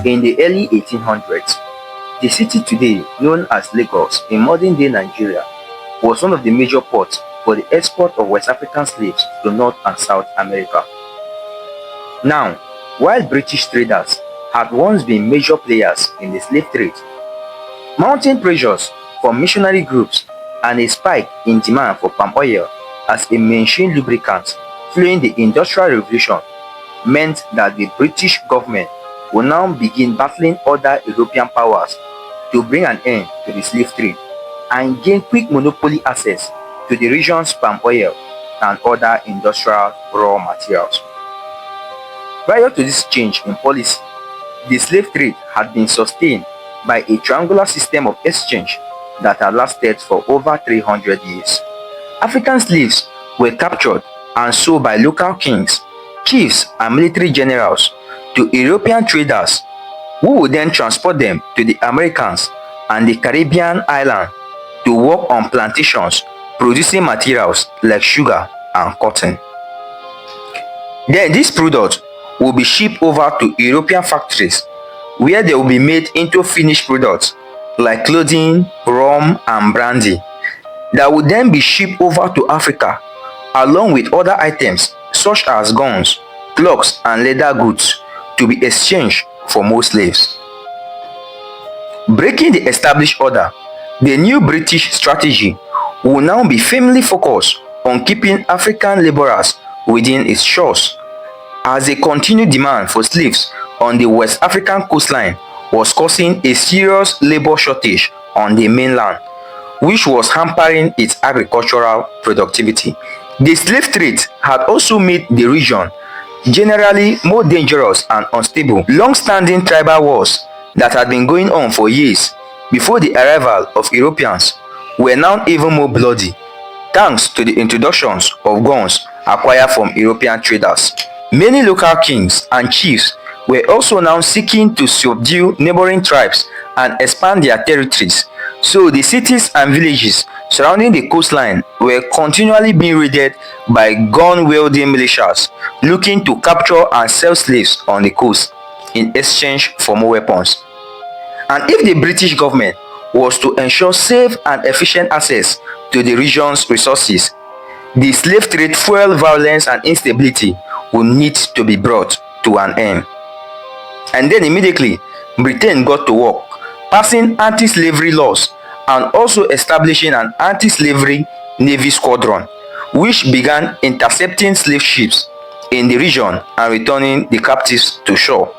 In the early 1800s, the city today known as Lagos in modern-day Nigeria was one of the major ports for the export of West African slaves to North and South America. Now, while British traders had once been major players in the slave trade, mounting pressures from missionary groups and a spike in demand for palm oil as a mainstream lubricant following the Industrial Revolution meant that the British government will now begin battling other European powers to bring an end to the slave trade and gain quick monopoly access to the region's palm oil and other industrial raw materials. Prior to this change in policy, the slave trade had been sustained by a triangular system of exchange that had lasted for over 300 years. African slaves were captured and sold by local kings, chiefs, and military generals to European traders who would then transport them to the Americas and the Caribbean islands to work on plantations producing materials like sugar and cotton. Then these products will be shipped over to European factories where they will be made into finished products like clothing, rum, and brandy that would then be shipped over to Africa along with other items such as guns, clocks, and leather goods to be exchanged for more slaves. Breaking the established order, the new British strategy will now be firmly focused on keeping African laborers within its shores, as the continued demand for slaves on the West African coastline was causing a serious labor shortage on the mainland, which was hampering its agricultural productivity. The slave trade had also made the region generally more dangerous and unstable. Long-standing tribal wars that had been going on for years before the arrival of Europeans were now even more bloody, thanks to the introductions of guns acquired from European traders. Many local kings and chiefs were also now seeking to subdue neighboring tribes and expand their territories, so the cities and villages surrounding the coastline were continually being raided by gun-wielding militias looking to capture and sell slaves on the coast in exchange for more weapons. And if the British government was to ensure safe and efficient access to the region's resources, the slave trade fueled violence and instability would need to be brought to an end. And then immediately, Britain got to work, passing anti-slavery laws and also establishing an anti-slavery navy squadron, which began intercepting slave ships in the region and returning the captives to shore.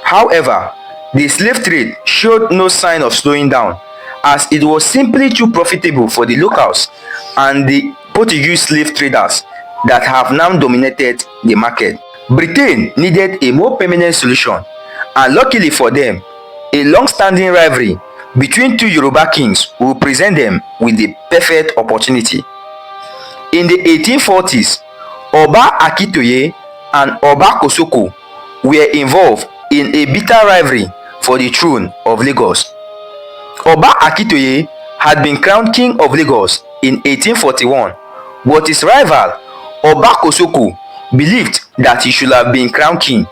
However, the slave trade showed no sign of slowing down, as it was simply too profitable for the locals and the Portuguese slave traders that have now dominated the market. Britain needed a more permanent solution, and luckily for them, a long-standing rivalry between two Yoruba kings will present them with the perfect opportunity. In the 1840s, Oba Akitoye and Oba Kosoko were involved in a bitter rivalry for the throne of Lagos. Oba Akitoye had been crowned king of Lagos in 1841, but his rival, Oba Kosoko, believed that he should have been crowned king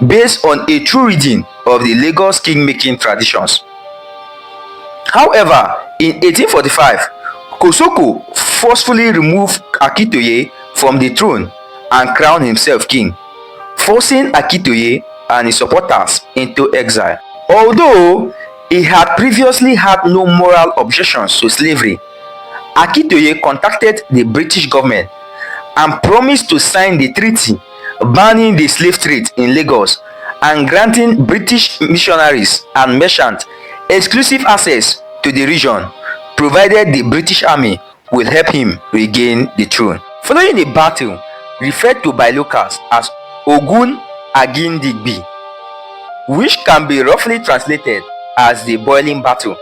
based on a true reading of the Lagos king-making traditions. However, in 1845, Kosoko forcefully removed Akitoye from the throne and crowned himself king, forcing Akitoye and his supporters into exile. Although he had previously had no moral objections to slavery, Akitoye contacted the British government and promised to sign the treaty banning the slave trade in Lagos and granting British missionaries and merchants exclusive access to the region, provided the British army will help him regain the throne. Following a battle referred to by locals as Ogun Agindigbi, which can be roughly translated as the boiling battle,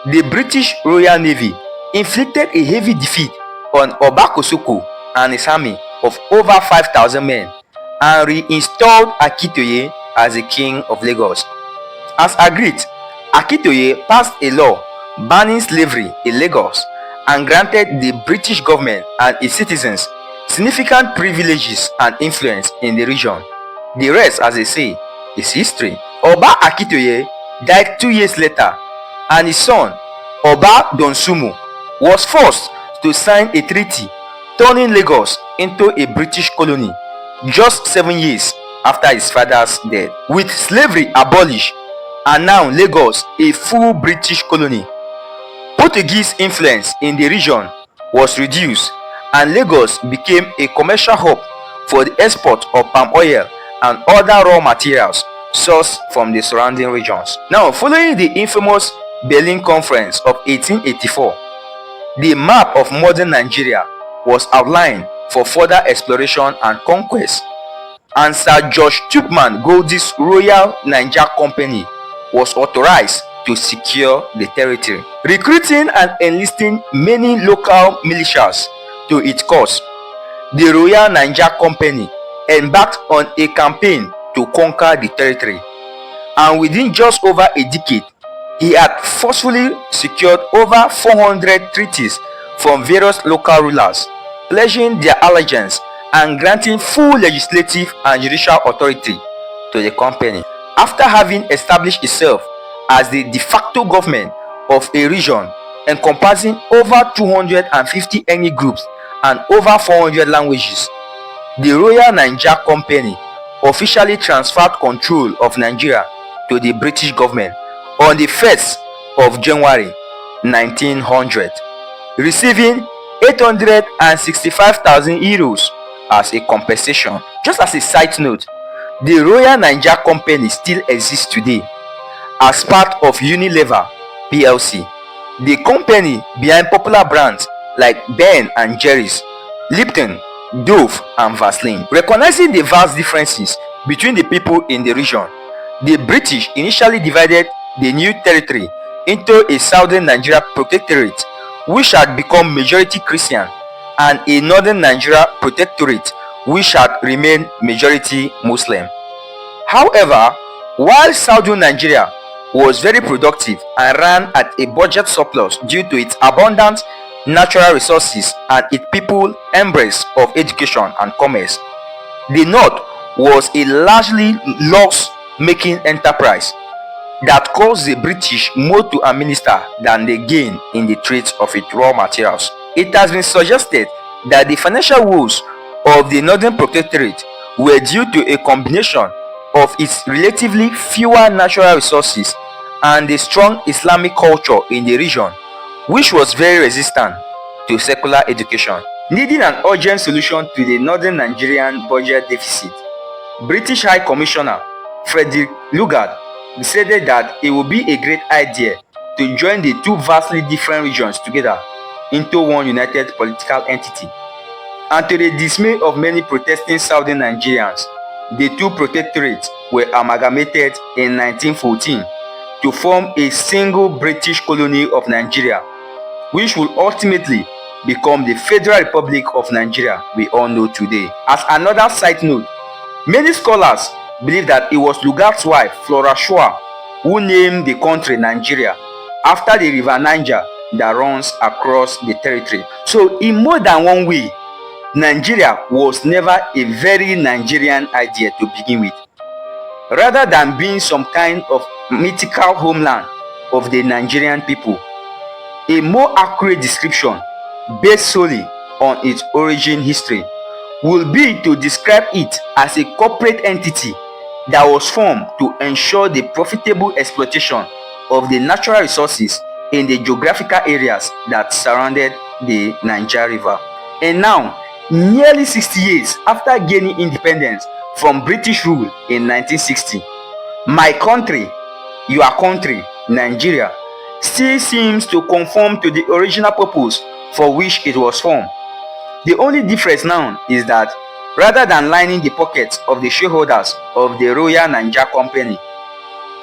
the British Royal Navy inflicted a heavy defeat on Oba Kosoko and his army of over 5,000 men and reinstalled Akitoye as the king of Lagos. As agreed, Akitoye passed a law banning slavery in Lagos and granted the British government and its citizens significant privileges and influence in the region. The rest, as they say, is history. Oba Akitoye died 2 years later, and his son, Oba Donsumu, was forced to sign a treaty turning Lagos into a British colony just 7 years after his father's death. With slavery abolished and now Lagos a full British colony, Portuguese influence in the region was reduced and Lagos became a commercial hub for the export of palm oil and other raw materials sourced from the surrounding regions. Now, following the infamous Berlin Conference of 1884, the map of modern Nigeria was outlined for further exploration and conquest, and Sir George Tubman Goldie's Royal Niger Company was authorized to secure the territory, recruiting and enlisting many local militias to its cause. The Royal Niger Company embarked on a campaign to conquer the territory, and within just over a decade, he had forcefully secured over 400 treaties from various local rulers, pledging their allegiance and granting full legislative and judicial authority to the company. After having established itself as the de facto government of a region encompassing over 250 ethnic groups and over 400 languages, the Royal Niger Company officially transferred control of Nigeria to the British government on the 1st of January 1900, receiving 865,000 euros as a compensation. Just as a side note, the Royal Niger Company still exists today as part of Unilever PLC, the company behind popular brands like Ben and Jerry's, Lipton, Dove and Vaseline. Recognizing the vast differences between the people in the region, the British initially divided the new territory into a southern Nigeria protectorate, which had become majority Christian, and a northern Nigeria protectorate, which had remained majority Muslim. However, while southern Nigeria was very productive and ran at a budget surplus due to its abundant natural resources and its people's embrace of education and commerce, the north was a largely loss-making enterprise that caused the British more to administer than they gained in the trade of its raw materials. It has been suggested that the financial woes of the Northern Protectorate were due to a combination of its relatively fewer natural resources and the strong Islamic culture in the region, which was very resistant to secular education. Needing an urgent solution to the Northern Nigerian budget deficit, British High Commissioner Frederick Lugard decided that it would be a great idea to join the two vastly different regions together into one united political entity. And to the dismay of many protesting southern Nigerians, the two protectorates were amalgamated in 1914 to form a single British colony of Nigeria, which will ultimately become the Federal Republic of Nigeria we all know today. As another side note, many scholars believe that it was Lugard's wife, Flora Shua, who named the country Nigeria after the river Niger that runs across the territory. So in more than one way, Nigeria was never a very Nigerian idea to begin with. Rather than being some kind of mythical homeland of the Nigerian people, a more accurate description based solely on its origin history will be to describe it as a corporate entity that was formed to ensure the profitable exploitation of the natural resources in the geographical areas that surrounded the Niger River. And now, nearly 60 years after gaining independence from British rule in 1960, my country, your country, Nigeria, still seems to conform to the original purpose for which it was formed. The only difference now is that rather than lining the pockets of the shareholders of the Royal Niger Company,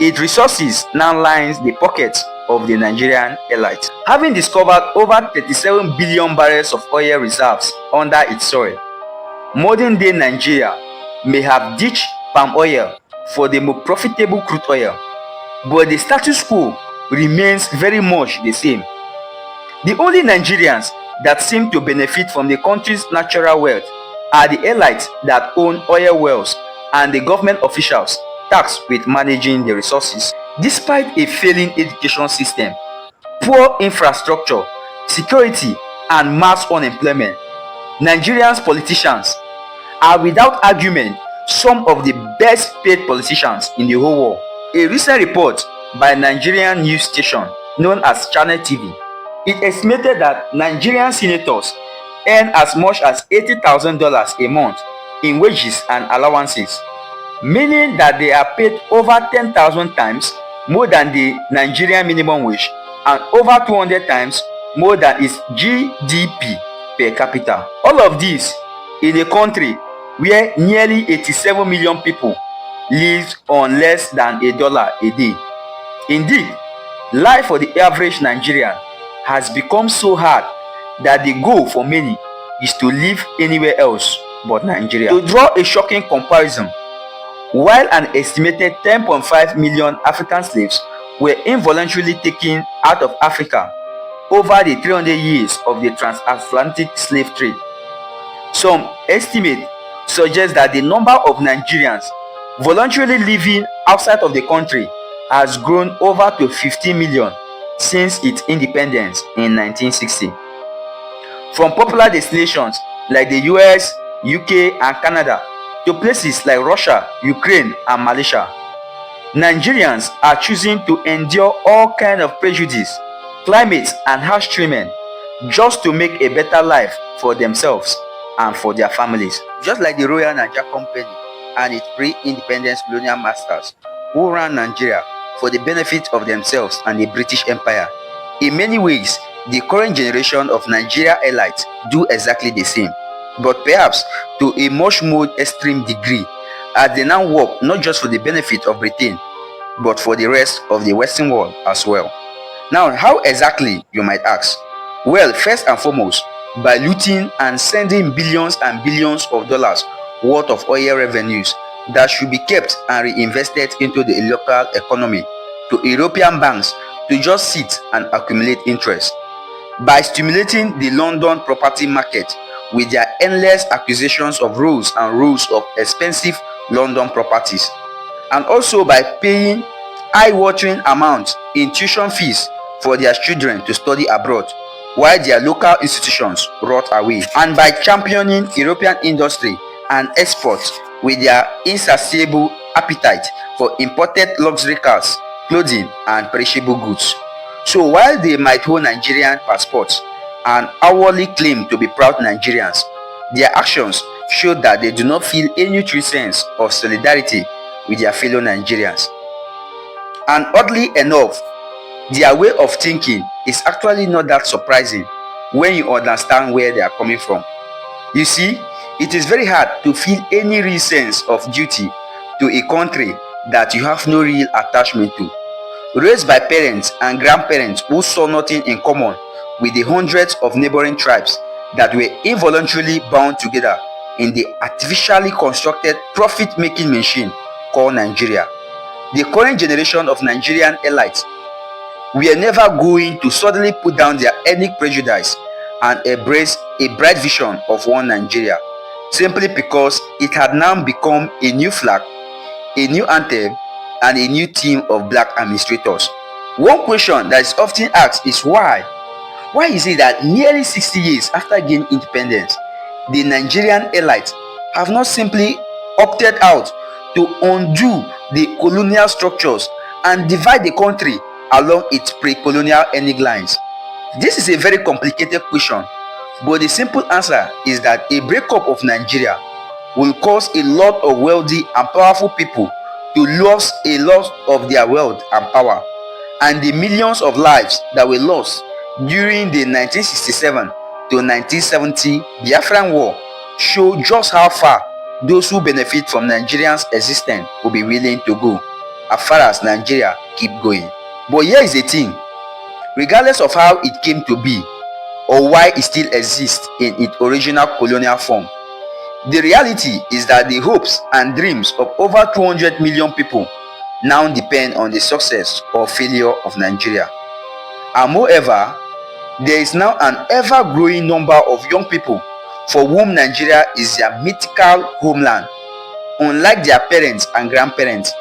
its resources now lines the pockets of the Nigerian elite. Having discovered over 37 billion barrels of oil reserves under its soil, modern-day Nigeria may have ditched palm oil for the more profitable crude oil, but the status quo remains very much the same. The only Nigerians that seem to benefit from the country's natural wealth are the elites that own oil wells and the government officials tasked with managing the resources. Despite a failing education system, poor infrastructure, security, and mass unemployment, Nigeria's politicians are without argument some of the best paid politicians in the whole world. A recent report by Nigerian news station known as Channel TV, it estimated that Nigerian senators earn as much as $80,000 a month in wages and allowances, meaning that they are paid over 10,000 times more than the Nigerian minimum wage and over 200 times more than its GDP per capita. All of this in a country where nearly 87 million people live on less than $1 a day. Indeed, life for the average Nigerian has become so hard that the goal for many is to live anywhere else but Nigeria. To draw a shocking comparison, while an estimated 10.5 million African slaves were involuntarily taken out of Africa over the 300 years of the transatlantic slave trade, some estimates suggest that the number of Nigerians voluntarily living outside of the country has grown over to 15 million since its independence in 1960. From popular destinations like the US, UK, and Canada to places like Russia, Ukraine, and Malaysia, Nigerians are choosing to endure all kinds of prejudice, climate, and harsh treatment just to make a better life for themselves and for their families. Just like the Royal Nigeria Company and its pre-independence colonial masters who ran Nigeria for the benefit of themselves and the British Empire, in many ways, the current generation of Nigeria elites do exactly the same, but perhaps to a much more extreme degree, as they now work not just for the benefit of Britain, but for the rest of the Western world as well. Now, how exactly, you might ask? Well, first and foremost, by looting and sending billions and billions of dollars worth of oil revenues that should be kept and reinvested into the local economy to European banks to just sit and accumulate interest. By stimulating the London property market with their endless acquisitions of rows and rows of expensive London properties, and also by paying eye-watering amounts in tuition fees for their children to study abroad while their local institutions rot away, and by championing European industry and exports with their insatiable appetite for imported luxury cars, clothing, and perishable goods. So while they might hold Nigerian passports and outwardly claim to be proud Nigerians, their actions show that they do not feel any true sense of solidarity with their fellow Nigerians. And oddly enough, their way of thinking is actually not that surprising when you understand where they are coming from. You see, it is very hard to feel any real sense of duty to a country that you have no real attachment to. Raised by parents and grandparents who saw nothing in common with the hundreds of neighboring tribes that were involuntarily bound together in the artificially constructed profit-making machine called Nigeria, the current generation of Nigerian elites were never going to suddenly put down their ethnic prejudice and embrace a bright vision of one Nigeria, simply because it had now become a new flag, a new anthem, and a new team of black administrators. One question that is often asked is why? Why is it that nearly 60 years after gaining independence, the Nigerian elites have not simply opted out to undo the colonial structures and divide the country along its pre-colonial ethnic lines? This is a very complicated question, but the simple answer is that a breakup of Nigeria will cause a lot of wealthy and powerful people to lose a lot of their wealth and power, and the millions of lives that were lost during the 1967 to 1970 Biafran War show just how far those who benefit from Nigerians' existence will be willing to go, as far as Nigeria keep going. But here is the thing, regardless of how it came to be or why it still exists in its original colonial form, the reality is that the hopes and dreams of over 200 million people now depend on the success or failure of Nigeria. And moreover, there is now an ever-growing number of young people for whom Nigeria is their mythical homeland. Unlike their parents and grandparents,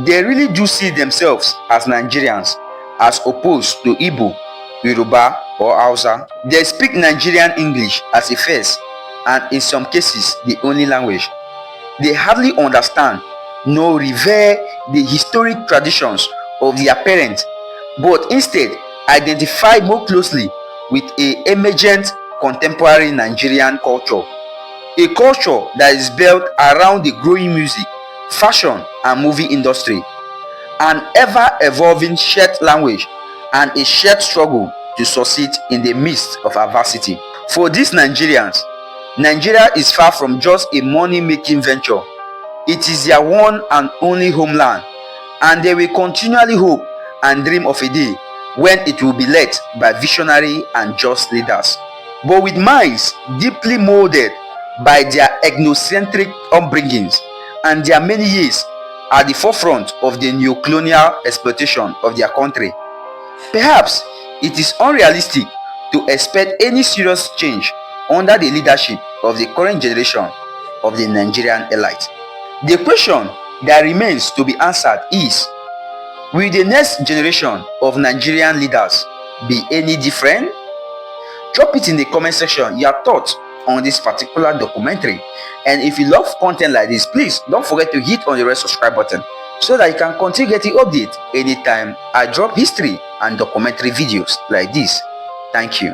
They really do see themselves as Nigerians as opposed to Igbo, Yoruba or Hausa. They speak Nigerian English as a first and in some cases the only language. They hardly understand nor revere the historic traditions of their parents, but instead identify more closely with a emergent contemporary Nigerian culture. A culture that is built around the growing music, fashion and movie industry, an ever-evolving shared language and a shared struggle to succeed in the midst of adversity. For these Nigerians, Nigeria is far from just a money-making venture. It is their one and only homeland, and they will continually hope and dream of a day when it will be led by visionary and just leaders. But with minds deeply molded by their ethnocentric upbringings and their many years at the forefront of the neo-colonial exploitation of their country, perhaps it is unrealistic to expect any serious change under the leadership of the current generation of the Nigerian elite. The question that remains to be answered is, will the next generation of Nigerian leaders be any different? Drop it in the comment section your thoughts on this particular documentary, and if you love content like this, please don't forget to hit on the red subscribe button so that you can continue getting updates anytime I drop history and documentary videos like this. Thank you.